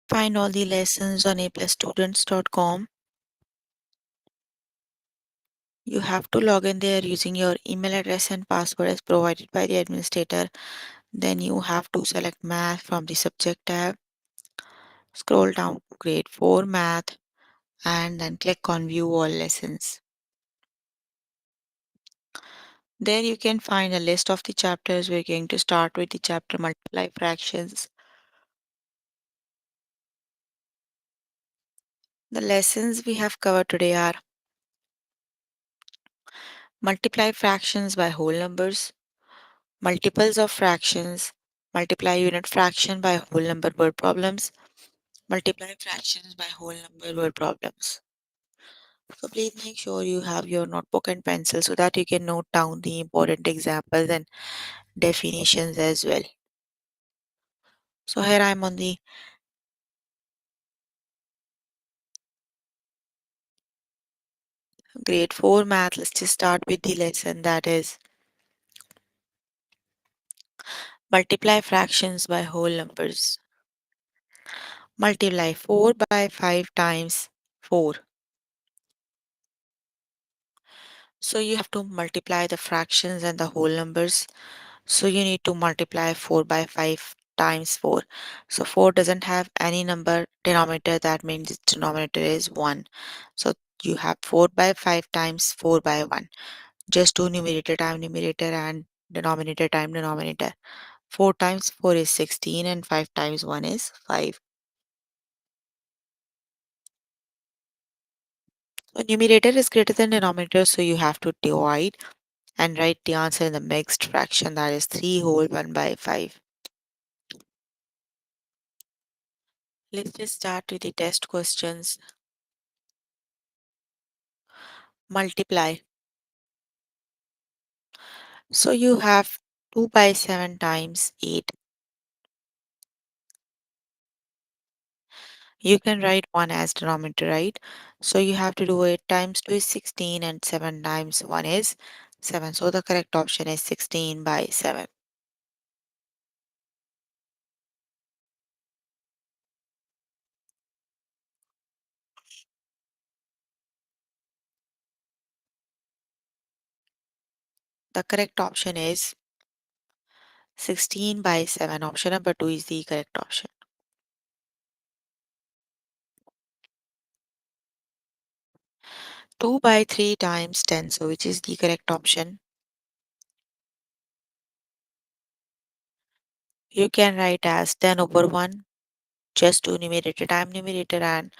Find all the lessons on aplusstudents.com. You have to log in there using your email address and password as provided by the administrator. Then you have to select Math from the Subject tab. Scroll down to Grade 4 Math and then click on View All Lessons. There you can find a list of the chapters. We're going to start with the chapter Multiply Fractions. The lessons we have covered today are multiply fractions by whole numbers, multiples of fractions, multiply unit fraction by whole number word problems, multiply fractions by whole number word problems. So please make sure you have your notebook and pencil so that you can note down the important examples and definitions as well. So here I'm on the grade 4 math. Let's just start with the lesson that is multiply fractions by whole numbers. Multiply 4 by 5 times 4. So you have to multiply the fractions and the whole numbers. So you need to multiply 4 by 5 times 4. So 4 doesn't have any number denominator. That means its denominator is 1. So you have 4 by 5 times 4 by 1. Just do numerator time numerator and denominator time denominator. 4 times 4 is 16 and 5 times 1 is 5. So numerator is greater than denominator, so you have to divide and write the answer in the mixed fraction, that is 3 whole 1 by 5. Let's just start with the test questions. Multiply. So you have 2 by 7 times 8. You can write 1 as denominator, right? So you have to do 8 times 2 is 16 and 7 times 1 is 7. So the correct option is 16 by 7. The correct option is 16 by 7. Option number 2 is the correct option. 2 by 3 times 10. So which is the correct option? You can write as 10 over 1. Just do numerator and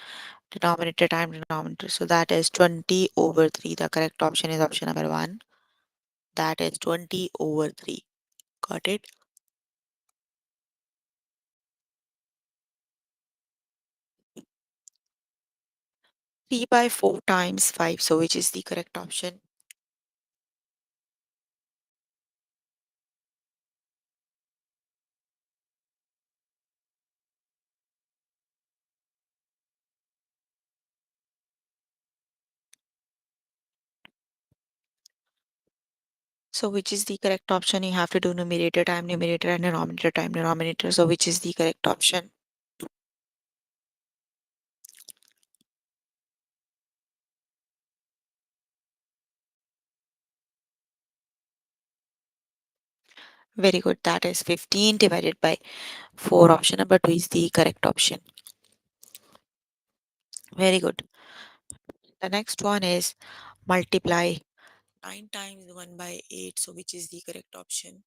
denominator time denominator. So that is 20 over 3. The correct option is option number 1. That is 20 over 3. Got it? 3 by 4 times 5. So which is the correct option? So which is the correct option? You have to do numerator time numerator and denominator time denominator. So which is the correct option? Very good. That is 15 divided by 4. Option number 2 is the correct option. Very good. The next one is multiply 9 times 1 by 8. So which is the correct option?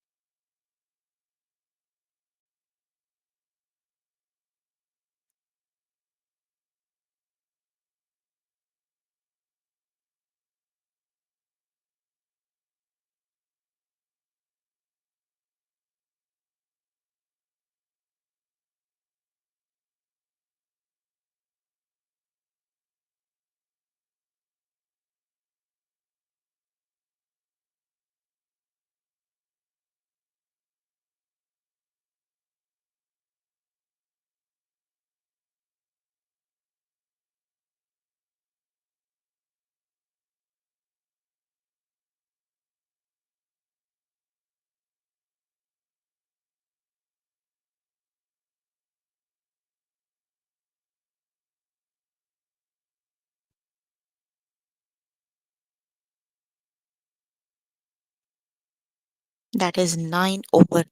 That is 9 over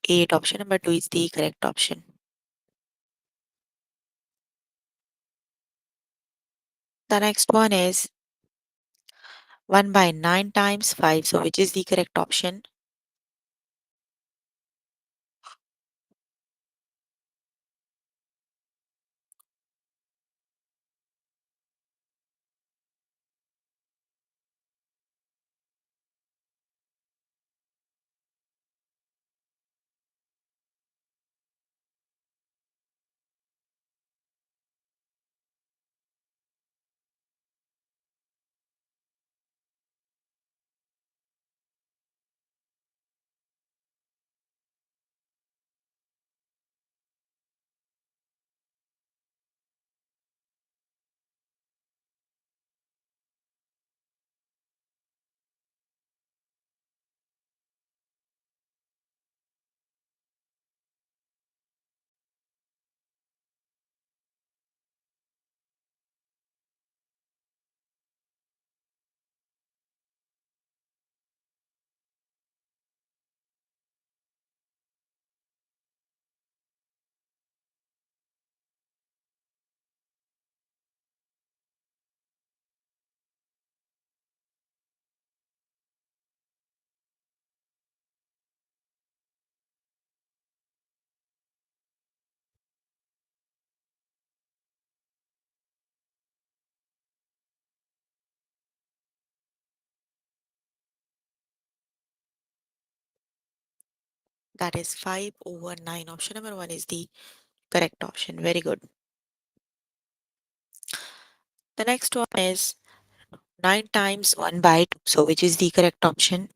8. Option number 2 is the correct option. The next one is 1 by 9 times 5. So, which is the correct option? That is 5 over 9. Option number 1 is the correct option. Very good. The next one is 9 times 1 by 2. So, which is the correct option?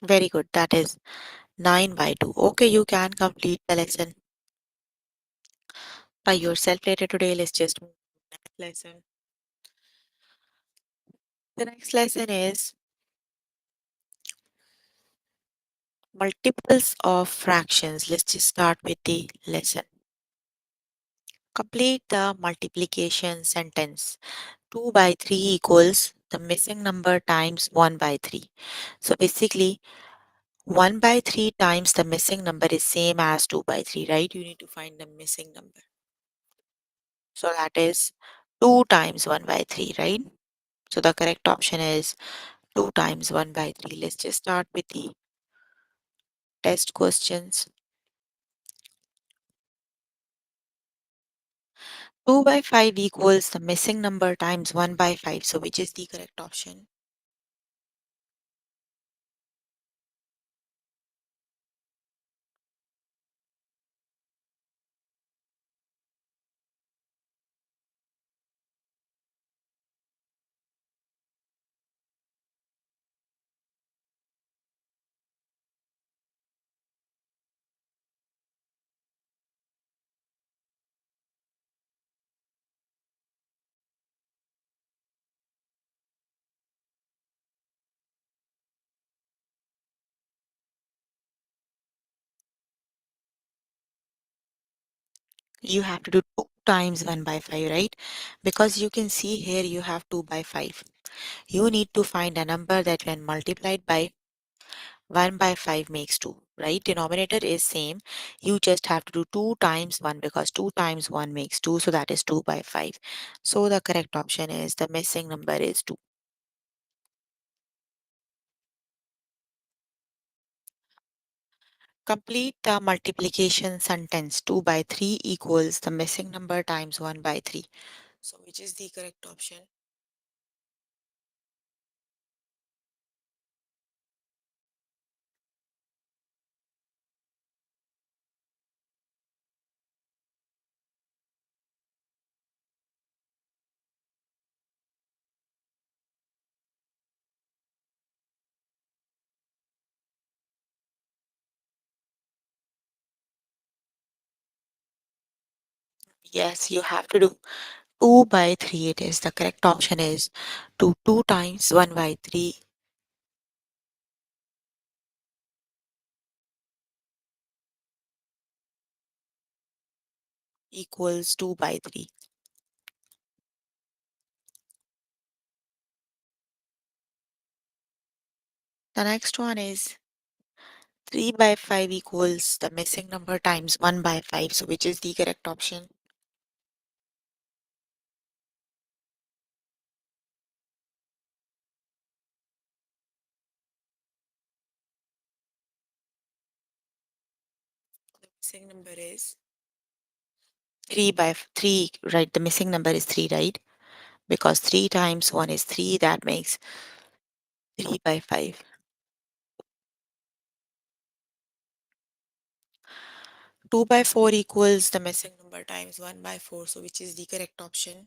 Very good. That is 9 by 2. Okay, you can complete the lesson by yourself later today. Let's just move to the next lesson. The next lesson is multiples of fractions. Let's just start with the lesson. Complete the multiplication sentence. 2 by 3 equals the missing number times 1 by 3. So basically, 1 by 3 times the missing number is same as 2 by 3, right? You need to find the missing number. So that is 2 times 1 by 3, right? So the correct option is 2 times 1 by 3. Let's just start with the test questions. 2 by 5 equals the missing number times 1 by 5. So which is the correct option? you have to do 2 times 1 by 5, right? Because you can see here you have 2 by 5. You need to find a number that when multiplied by 1 by 5 makes 2, right? Denominator is same. You just have to do 2 times 1 because 2 times 1 makes 2. So that is 2 by 5. So the correct option is the missing number is 2. Complete the multiplication sentence. 2 by 3 equals the missing number times 1 by 3. So which is the correct option? Yes, you have to do 2 by 3. It is the correct option is 2 times 1 by 3 equals 2 by 3. The next one is 3 by 5 equals the missing number times 1 by 5. So which is the correct option? The missing number is 3 by 3, right? The missing number is 3, right? Because 3 times 1 is 3, that makes 3 by 5. 2 by 4 equals the missing number times 1 by 4. So which is the correct option?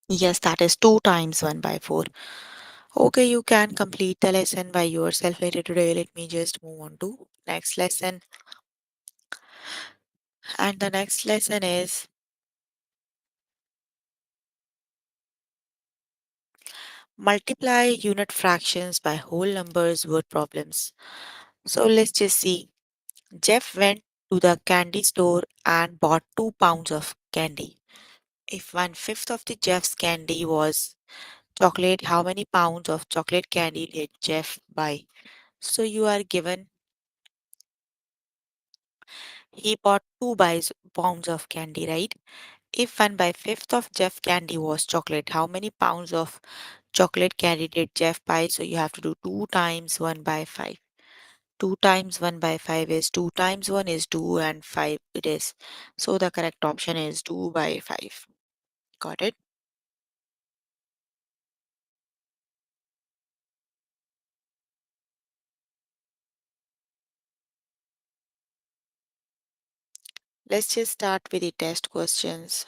Yes, that is 2 times 1 by 4. Okay, you can complete the lesson by yourself later today. Let me just move on to next lesson. And the next lesson is multiply unit fractions by whole numbers word problems. So let's just see. Jeff went to the candy store and bought 2 pounds of candy. If 1/5 of the Jeff's candy was chocolate, how many pounds of chocolate candy did Jeff buy? So you are given he bought 2 pounds of candy, right? If 1/5 of Jeff candy was chocolate, how many pounds of chocolate candy did Jeff buy? So you have to do 2 times 1 by 5. 2 times 1 by 5 is 2 times 1 is 2 and 5 it is. So the correct option is 2 by 5. Got it? Let's just start with the test questions.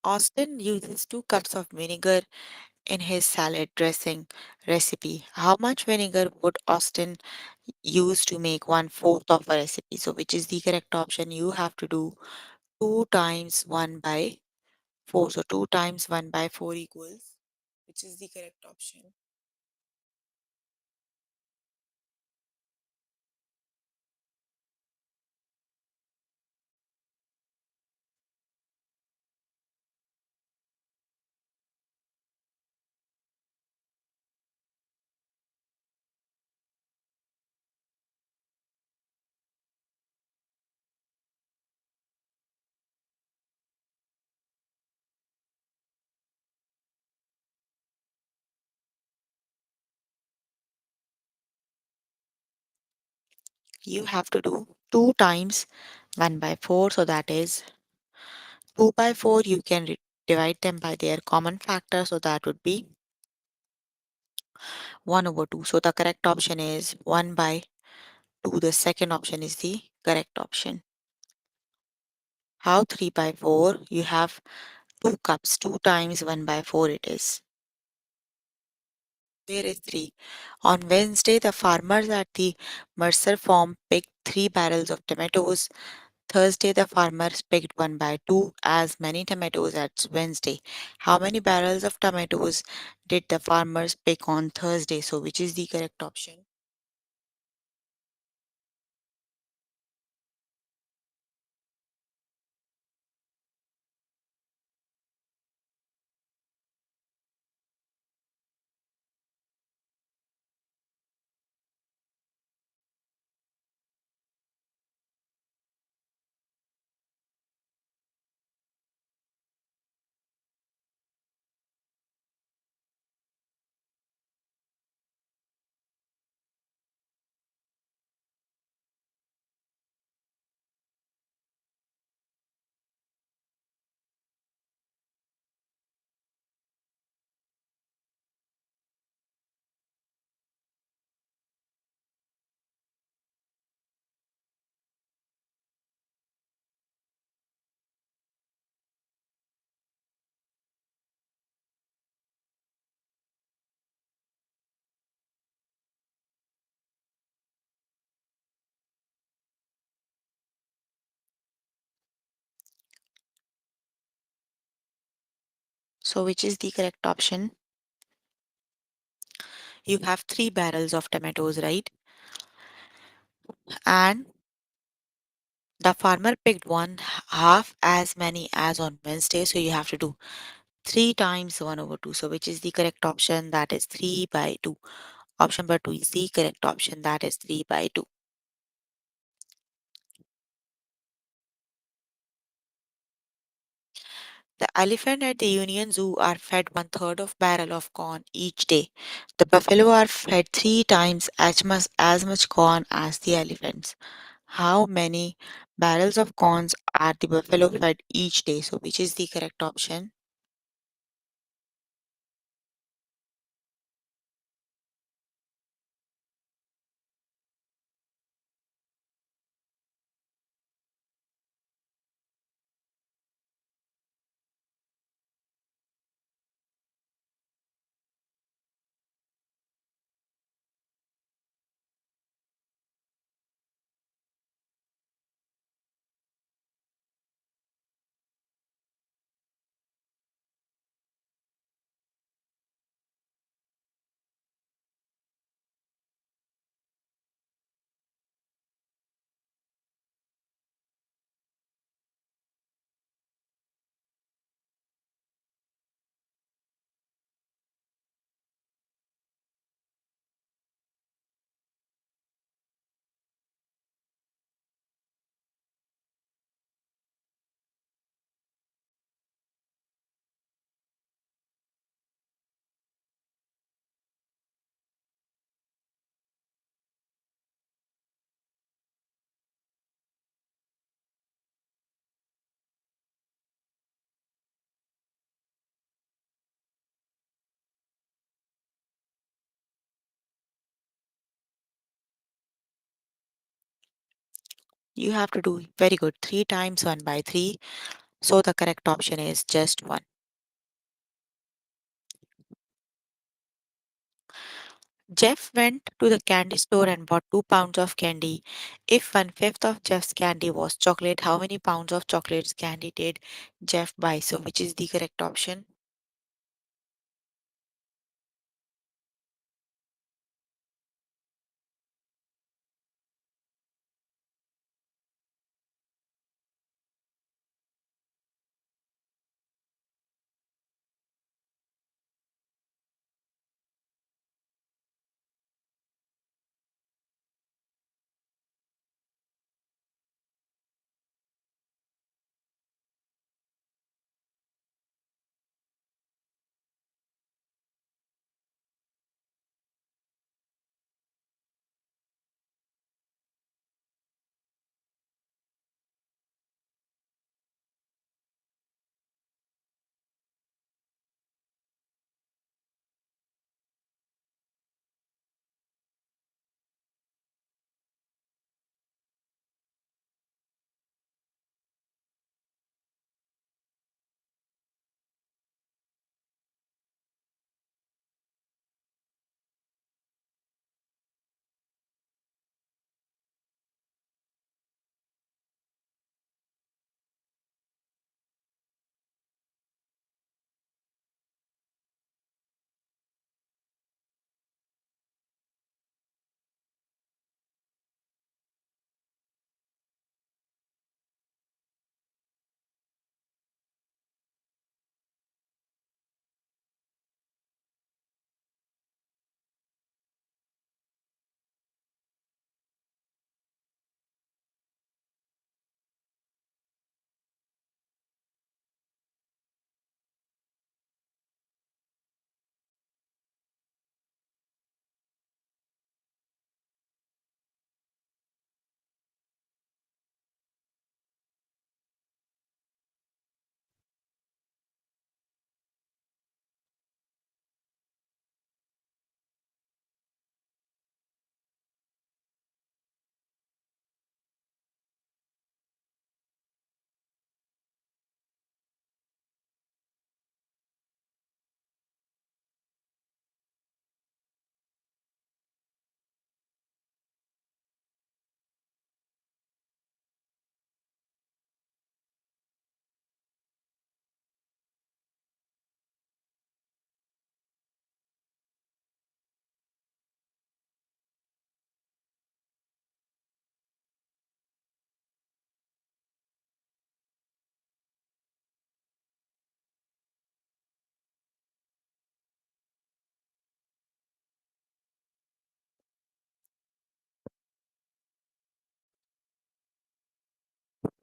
Austin uses 2 cups of vinegar in his salad dressing recipe. How much vinegar would Austin use to make one fourth of a recipe? So, which is the correct option? You have to do 2 times 1 by 4. So, 2 times 1 by 4 equals, which is the correct option? You have to do 2 times 1 by 4. So, that is 2 by 4. You can divide them by their common factor. So, that would be 1 over 2. So, the correct option is 1 by 2. The second option is the correct option. How 3 by 4? You have 2 cups. 2 times 1 by 4 it is. There is 3. On Wednesday, the farmers at the Mercer farm picked 3 barrels of tomatoes. Thursday, the farmers picked 1 by 2 as many tomatoes as Wednesday. How many barrels of tomatoes did the farmers pick on Thursday? So, which is the correct option? So, which is the correct option? You have 3 barrels of tomatoes, right? And the farmer picked one half as many as on Wednesday. So, you have to do 3 times 1 over 2. So, which is the correct option? That is 3 by 2. Option number 2 is the correct option. That is 3 by 2. The elephant at the Union Zoo are fed one third of barrel of corn each day. The buffalo are fed 3 times as much corn as the elephants. How many barrels of corns are the buffalo fed each day? So, which is the correct option? You have to do very good. 3 times 1 by 3. So, the correct option is just 1. Jeff went to the candy store and bought 2 pounds of candy. If one fifth of Jeff's candy was chocolate, how many pounds of chocolates candy did Jeff buy? So, which is the correct option?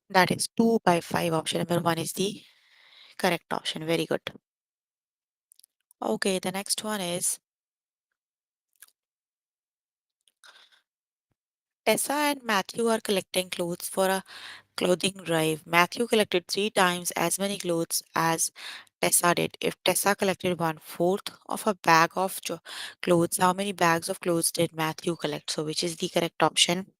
That is 2 by 5. Option number 1 is the correct option. Very good. Okay, the next one is Tessa and Matthew are collecting clothes for a clothing drive. Matthew collected 3 times as many clothes as Tessa did. If Tessa collected one fourth of a bag of clothes, how many bags of clothes did Matthew collect? So, which is the correct option?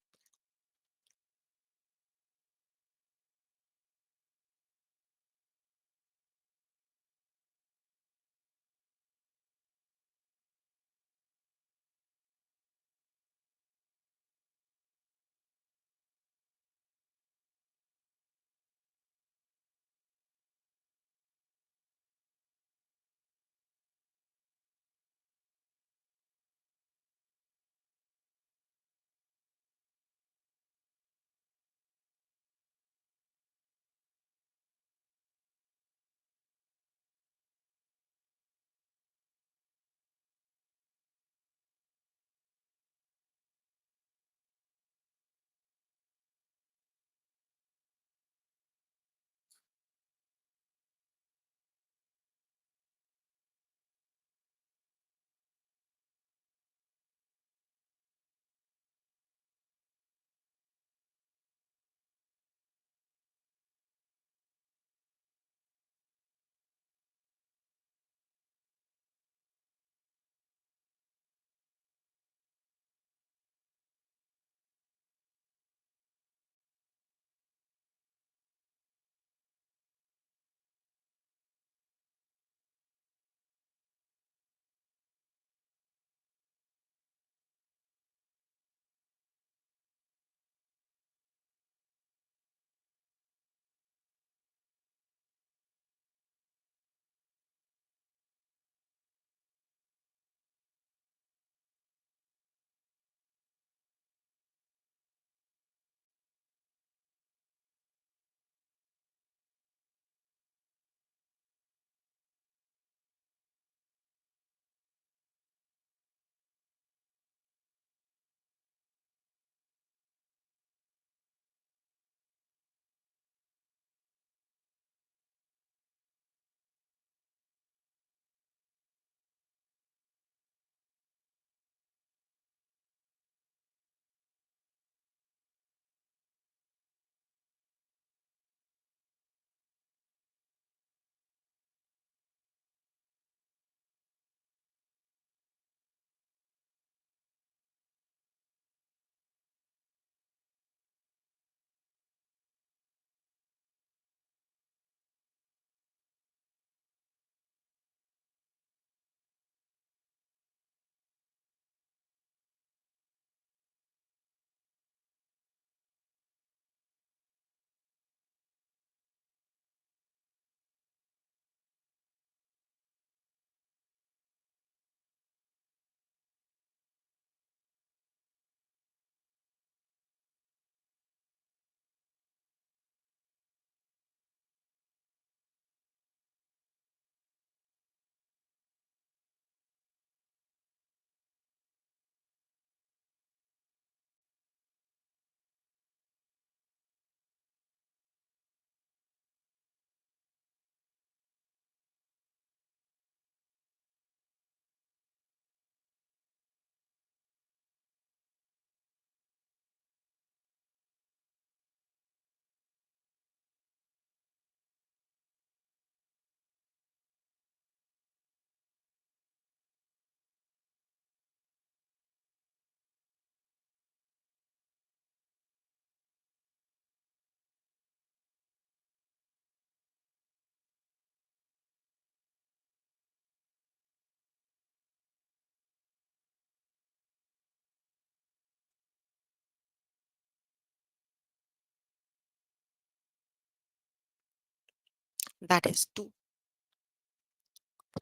That is 2,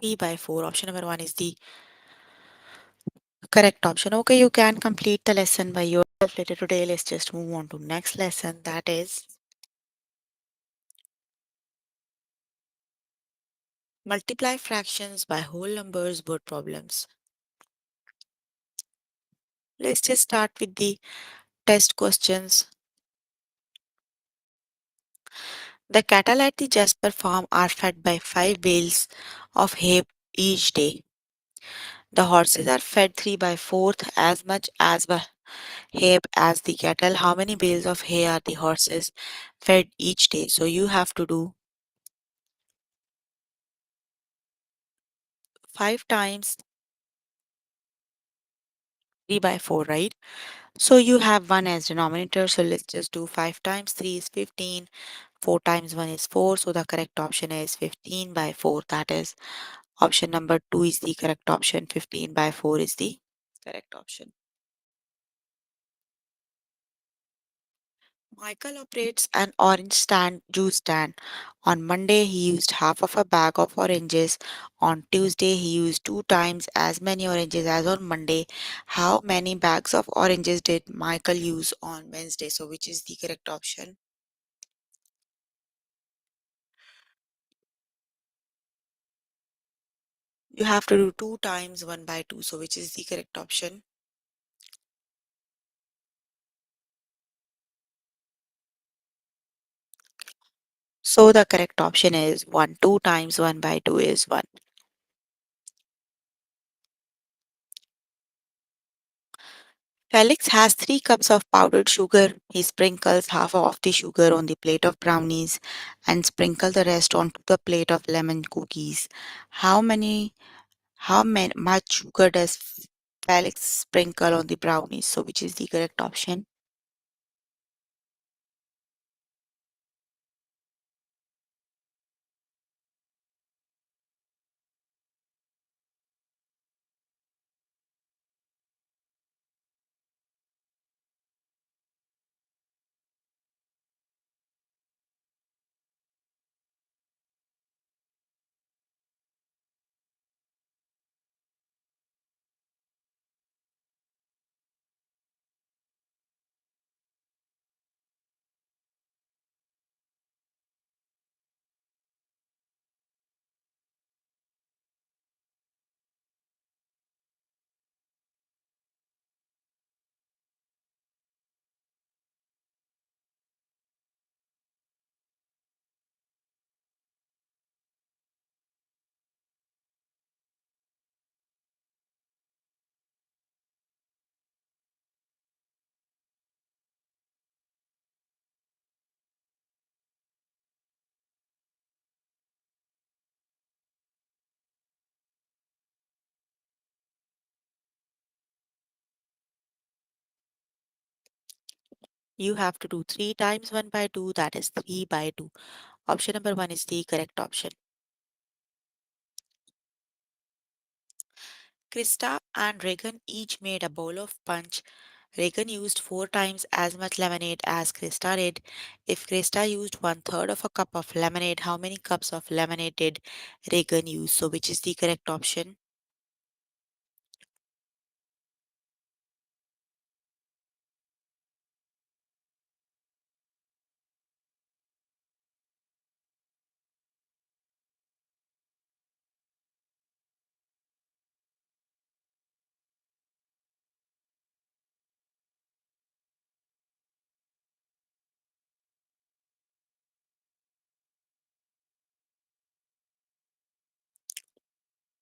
3 by 4. Option number 1 is the correct option. Okay, you can complete the lesson by yourself later today. Let's just move on to next lesson. That is multiply fractions by whole numbers word problems. Let's just start with the test questions. The cattle at the Jasper farm are fed by 5 bales of hay each day. The horses are fed 3 by 4th as much as hay as the cattle. How many bales of hay are the horses fed each day? So you have to do 5 times 3 by 4, right? So you have 1 as denominator. So let's just do 5 times 3 is 15. 4 times 1 is 4. So the correct option is 15 by 4. That is option number 2 is the correct option. 15 by 4 is the correct option. Michael operates an orange juice stand. On Monday, he used half of a bag of oranges. On Tuesday, he used 2 times as many oranges as on Monday. How many bags of oranges did Michael use on Wednesday? So, which is the correct option? You have to do 2 times 1 by 2. So, which is the correct option? So, the correct option is 1. 2 times 1 by 2 is 1. Felix has 3 cups of powdered sugar. He sprinkles half of the sugar on the plate of brownies and sprinkle the rest onto the plate of lemon cookies. How much sugar does Felix sprinkle on the brownies? So which is the correct option? You have to do 3 times 1 by 2, that is 3 by 2. Option number 1 is the correct option. Krista and Regan each made a bowl of punch. Regan used 4 times as much lemonade as Krista did. If Krista used 1/3 of a cup of lemonade, how many cups of lemonade did Regan use? So, which is the correct option?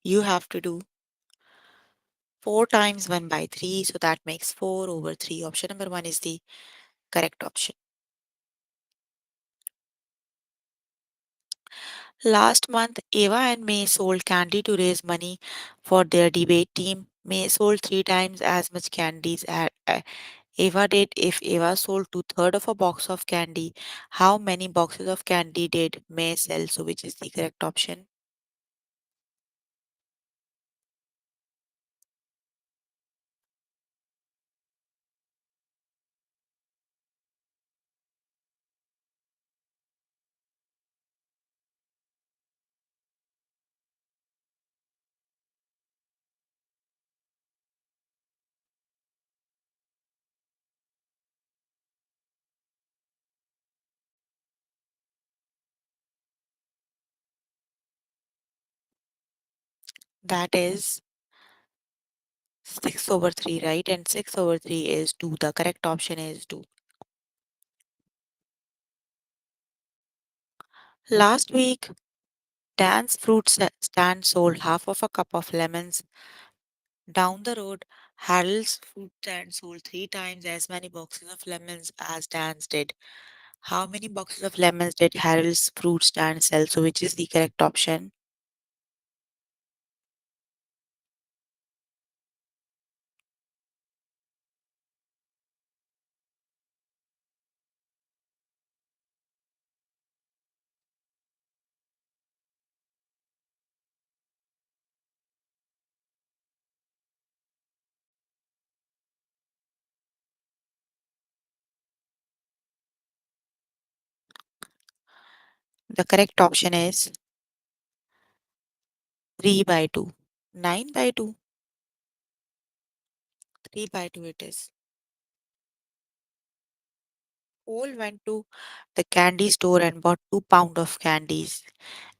You have to do 4 times 1 by 3, so that makes 4 over 3. Option number 1 is the correct option. Last month, Eva and May sold candy to raise money for their debate team. May sold 3 times as much candies as Eva did. If Eva sold 2/3 of a box of candy, how many boxes of candy did May sell? So, which is the correct option? That is 6 over 3, right? And 6 over 3 is 2. The correct option is 2. Last week, Dan's stand sold half of a cup of lemons. Down the road, Harold's fruit stand sold 3 times as many boxes of lemons as Dan's did. How many boxes of lemons did Harold's fruit stand sell? So, which is the correct option? The correct option is 3 by 2. 9 by 2. 3 by 2 it is. Cole went to the candy store and bought 2 pounds of candies.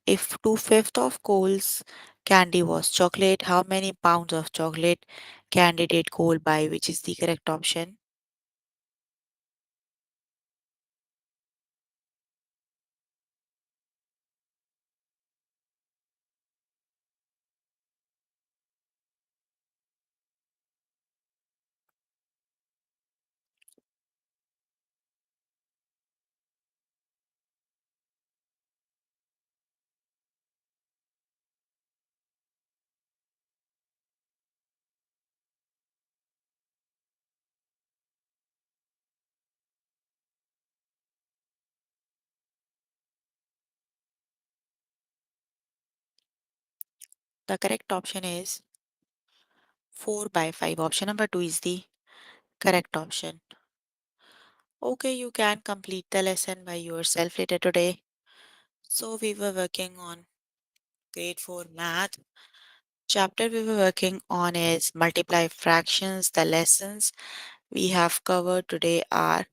If 2/5 of Cole's candy was chocolate, how many pounds of chocolate candy did Cole buy? Which is the correct option? The correct option is 4 by 5. Option number 2 is the correct option. Okay, you can complete the lesson by yourself later today. So, we were working on grade 4 math. Chapter we were working on is multiply fractions. The lessons we have covered today are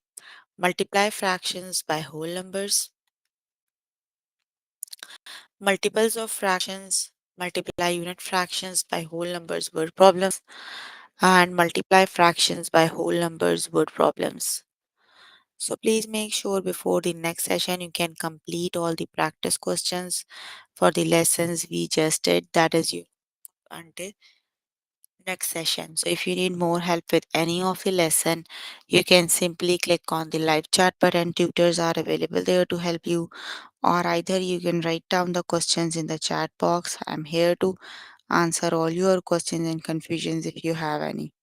multiply fractions by whole numbers, multiples of fractions, multiply unit fractions by whole numbers word problems, and multiply fractions by whole numbers word problems. So please make sure before the next session you can complete all the practice questions for the lessons we just did. That is you until next session. So if you need more help with any of the lesson, you can simply click on the live chat button. Tutors are available there to help you, or either you can write down the questions in the chat box. I'm here to answer all your questions and confusions if you have any.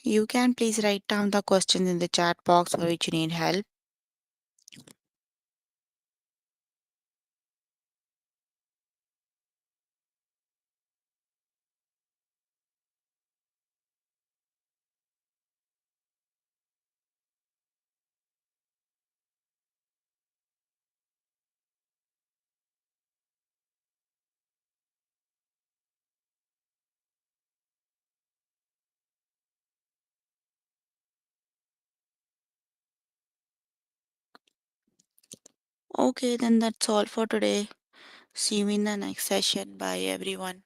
You can please write down the questions in the chat box for which you need help. Okay, then that's all for today. See you in the next session. Bye, everyone.